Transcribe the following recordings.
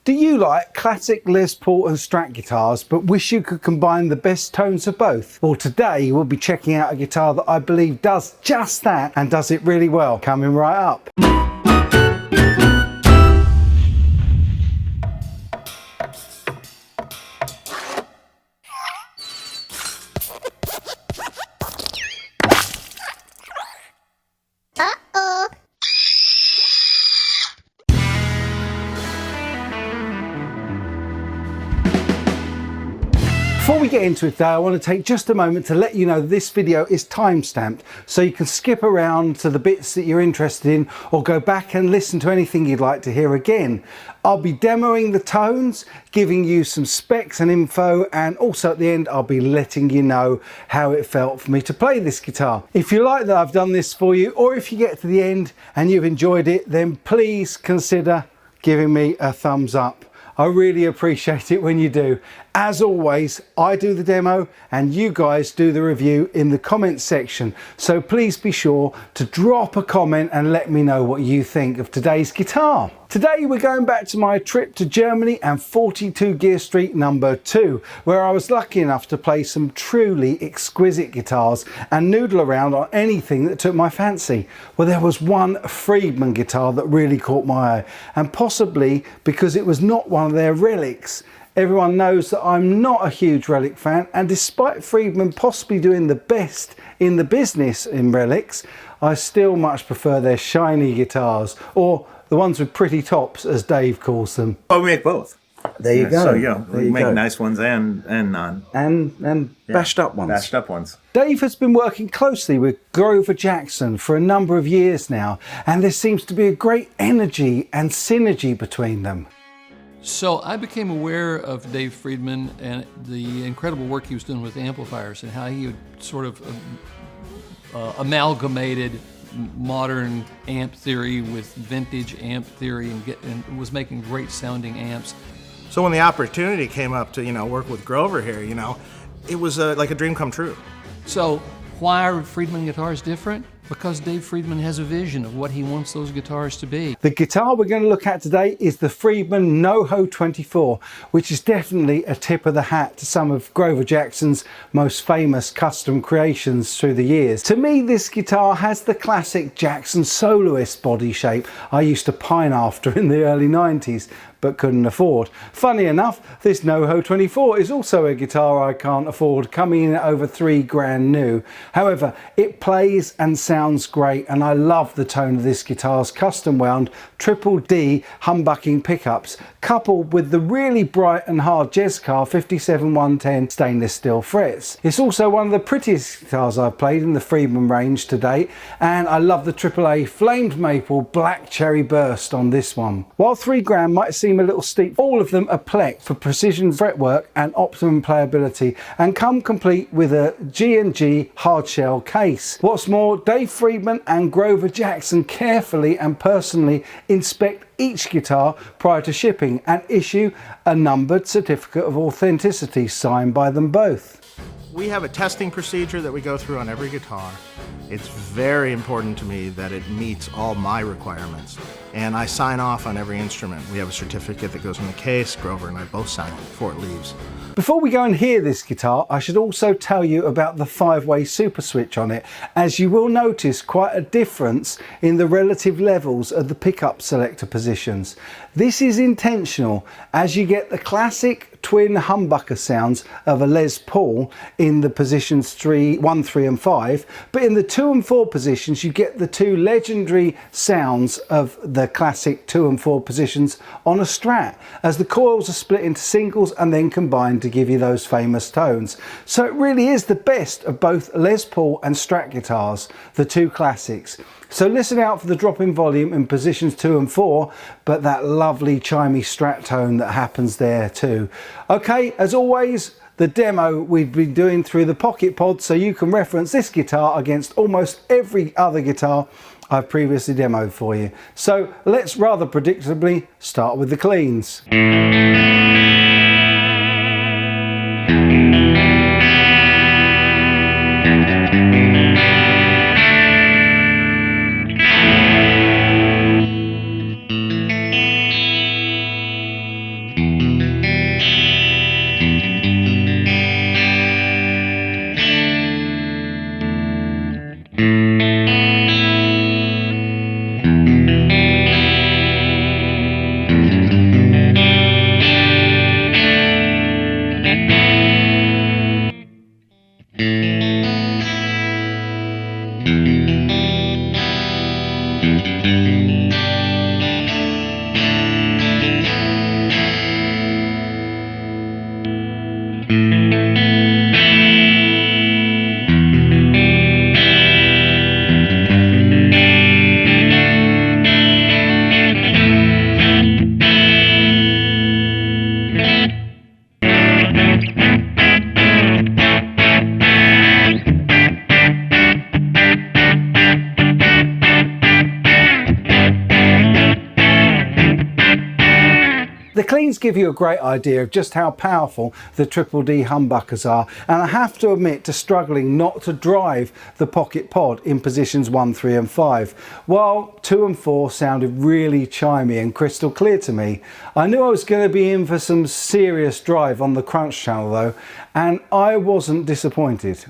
Do you like classic Les Paul and Strat guitars but wish you could combine the best tones of both? Well, today we'll be checking out a guitar that I believe does just that and does it really well. Coming right up. Before we get into it though, I want to take just a moment to let you know this video is time-stamped, so you can skip around to the bits that you're interested in or go back and listen to anything you'd like to hear again. I'll be demoing the tones, giving you some specs and info, and also at the end I'll be letting you know how it felt for me to play this guitar. If you like that I've done this for you, or if you get to the end and you've enjoyed it, then please consider giving me a thumbs up. I really appreciate it when you do. As always, I do the demo and you guys do the review in the comments section. So please be sure to drop a comment and let me know what you think of today's guitar. Today we're going back to my trip to Germany and 42 Gear Street number 2, where I was lucky enough to play some truly exquisite guitars and noodle around on anything that took my fancy. Well, there was one Friedman guitar that really caught my eye, and possibly because it was not one of their relics. Everyone knows that I'm not a huge relic fan, and despite Freidman possibly doing the best in the business in relics, I still much prefer their shiny guitars, or the ones with pretty tops as Dave calls them. Oh, we make both. There you go. So yeah, we make nice ones and none. And bashed up ones. Bashed up ones. Dave has been working closely with Grover Jackson for a number of years now, and there seems to be a great energy and synergy between them. So I became aware of Dave Freidman and the incredible work he was doing with amplifiers and how he had sort of amalgamated modern amp theory with vintage amp theory and was making great sounding amps. So when the opportunity came up to, work with Grover here, it was like a dream come true. So why are Freidman guitars different? Because Dave Freidman has a vision of what he wants those guitars to be. The guitar we're going to look at today is the Friedman NOHO24, which is definitely a tip of the hat to some of Grover Jackson's most famous custom creations through the years. To me, this guitar has the classic Jackson soloist body shape I used to pine after in the early 90s, but couldn't afford. Funny enough, this NoHo24 is also a guitar I can't afford, coming in at over $3 new. However, it plays and sounds great, and I love the tone of this guitar's custom wound triple D humbucking pickups, coupled with the really bright and hard Jezcar 57110 stainless steel frets. It's also one of the prettiest guitars I've played in the Friedman range to date, and I love the AAA flamed maple black cherry burst on this one. While $3 might seem a little steep, all of them are plec for precision fretwork and optimum playability, and come complete with a G&G hardshell case. What's more, Dave Freidman and Grover Jackson carefully and personally inspect each guitar prior to shipping and issue a numbered certificate of authenticity signed by them both. We have a testing procedure that we go through on every guitar. It's very important to me that it meets all my requirements, and I sign off on every instrument. We have a certificate that goes in the case. Grover and I both sign it before it leaves. Before we go and hear this guitar, I should also tell you about the 5-way super switch on it, as you will notice quite a difference in the relative levels of the pickup selector positions. This is intentional, as you get the classic twin humbucker sounds of a Les Paul in the positions 1, 3 and 5, but in the 2 and 4 positions you get the two legendary sounds of the classic 2 and 4 positions on a Strat, as the coils are split into singles and then combined to give you those famous tones. So it really is the best of both Les Paul and Strat guitars, the two classics. So listen out for the drop in volume in positions 2 and 4, but that lovely chimey Strat tone that happens there too. Okay, as always, the demo we've been doing through the Pocket Pod, so you can reference this guitar against almost every other guitar I've previously demoed for you. So let's rather predictably start with the cleans. these give you a great idea of just how powerful the Triple D humbuckers are, and I have to admit to struggling not to drive the Pocket Pod in positions 1, 3 and 5, while 2 and 4 sounded really chimey and crystal clear to me. I knew I was going to be in for some serious drive on the Crunch channel though, and I wasn't disappointed.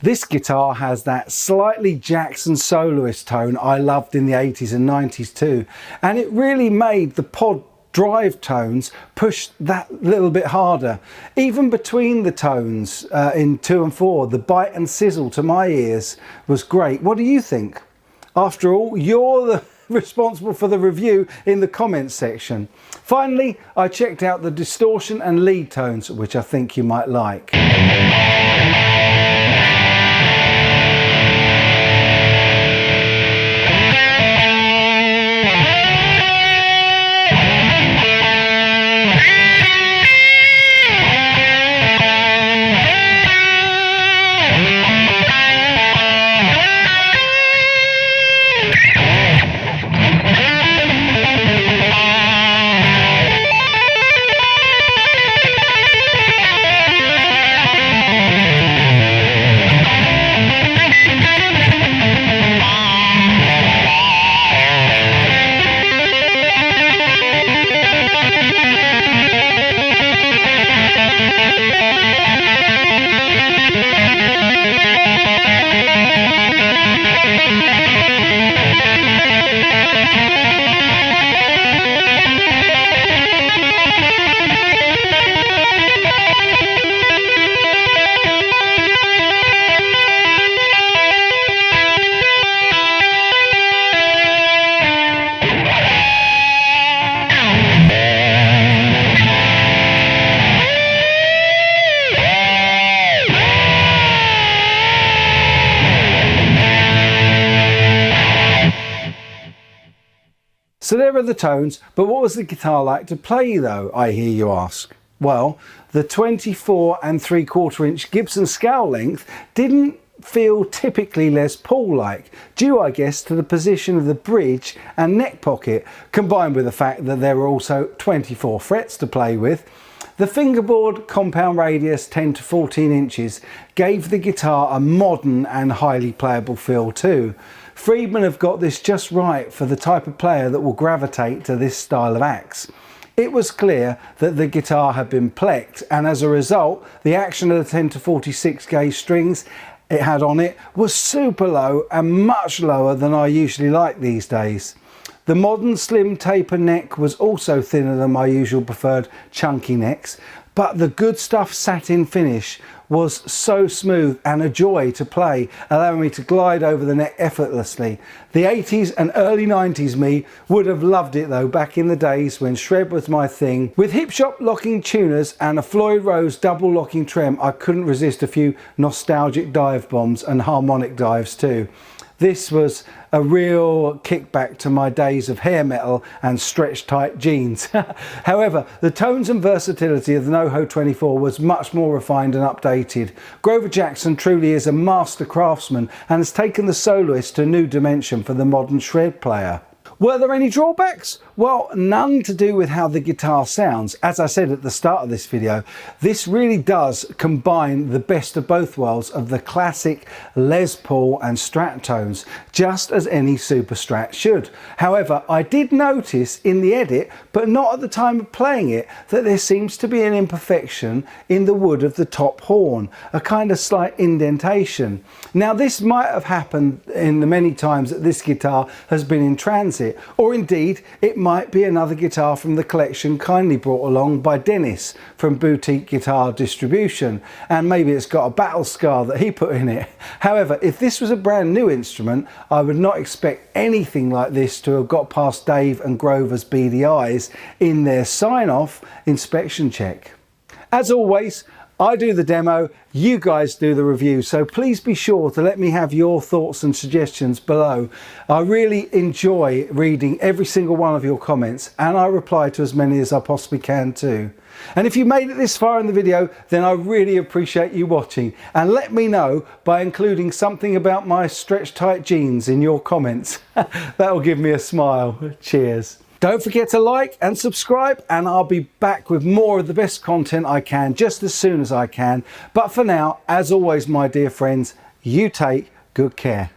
This guitar has that slightly Jackson soloist tone I loved in the 80s and 90s too, and it really made the pod drive tones push that little bit harder. Even between the tones in 2 and 4, the bite and sizzle to my ears was great. What do you think? After all, you're the responsible for the review in the comments section. Finally, I checked out the distortion and lead tones, which I think you might like. So there are the tones, but what was the guitar like to play though, I hear you ask? Well, the 24 3/4 inch Gibson scale length didn't feel typically Les Paul like, due I guess to the position of the bridge and neck pocket, combined with the fact that there were also 24 frets to play with. The fingerboard compound radius 10 to 14 inches gave the guitar a modern and highly playable feel too. Freidman have got this just right for the type of player that will gravitate to this style of axe. It was clear that the guitar had been plecked, and as a result the action of the 10 to 46 gauge strings it had on it was super low and much lower than I usually like these days. The modern slim taper neck was also thinner than my usual preferred chunky necks, but the good stuff satin finish was so smooth and a joy to play, allowing me to glide over the neck effortlessly. The 80s and early 90s me would have loved it though, back in the days when shred was my thing. With hip shop locking tuners and a Floyd Rose double locking trem, I couldn't resist a few nostalgic dive bombs and harmonic dives too. This was a real kickback to my days of hair metal and stretch tight jeans. However, the tones and versatility of the NoHo24 was much more refined and updated. Grover Jackson truly is a master craftsman and has taken the soloist to a new dimension for the modern shred player. Were there any drawbacks? Well, none to do with how the guitar sounds. As I said at the start of this video, this really does combine the best of both worlds of the classic Les Paul and Strat tones, just as any Super Strat should. However, I did notice in the edit, but not at the time of playing it, that there seems to be an imperfection in the wood of the top horn, a kind of slight indentation. Now, this might have happened in the many times that this guitar has been in transit, or indeed it might be another guitar from the collection kindly brought along by Dennis from Boutique Guitar Distribution, and maybe it's got a battle scar that he put in it. However, if this was a brand new instrument, I would not expect anything like this to have got past Dave and Grover's beady eyes in their sign-off inspection check. As always, I do the demo, you guys do the review, so please be sure to let me have your thoughts and suggestions below. I really enjoy reading every single one of your comments, and I reply to as many as I possibly can too. And if you made it this far in the video, then I really appreciate you watching, and let me know by including something about my stretch tight jeans in your comments. That'll give me a smile. Cheers. Don't forget to like and subscribe, and I'll be back with more of the best content I can just as soon as I can. But for now, as always, my dear friends, you take good care.